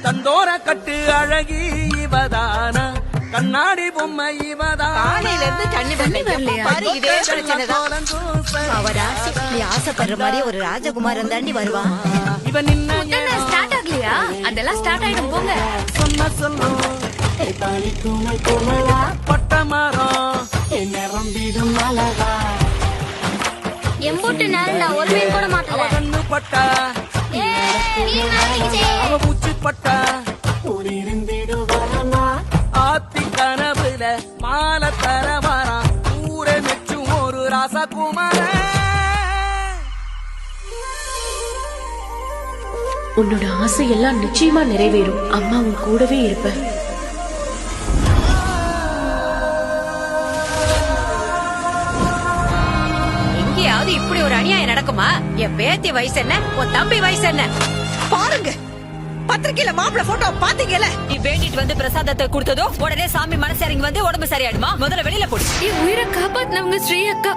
கந்தோர கட்டு அழகி இவதானா கண்ணாடி பொம்மை இவதான் காலையில இருந்து தண்ணி பாரு இதே பிரச்சனைதான். அவராசி நீ ஆசைப்படுற மாதிரி ஒரு ராஜகுமாரன் தாண்டி வருவான். இவன் நின்ன ஸ்டார்ட் ஆகலையா? அதெல்லாம் ஸ்டார்ட் ஆயிடும் போங்க. சொன்ன சொல்லும் பட்ட மரம் எம்பூட்டு நேரம் நான் ஒரு மீன் கூட மாட்டல. கண்ணு பட்டா அவ பூச்சி பட்டா ஆத்தி கனவுல மாலை தர வரா ஊரை மெச்சும் ஒரு ராசகுமார. உன்னோட ஆசை எல்லாம் நிச்சயமா நிறைவேறும். அம்மா உன் கூடவே இருப்பேன். எங்கேயாவது இப்படி ஒரு அநியாயம் நடக்குமா? என் பேத்தி வயசு என்ன, உன் தம்பி வயசு என்ன? பாருங்க பத்திரிக்கையில மாப்பிள்ள போட்டோ பாத்தீங்கல. நீ வேண்டிட்டு வந்து பிரசாதத்தை கொடுத்ததோ உடனே சாமி மனசு இறங்கி வந்து உடம்பு சரியாயிடுமா? முதல்ல வெளியில போடு. உயிரை காப்பாத்தினவங்க ஸ்ரீ அக்கா.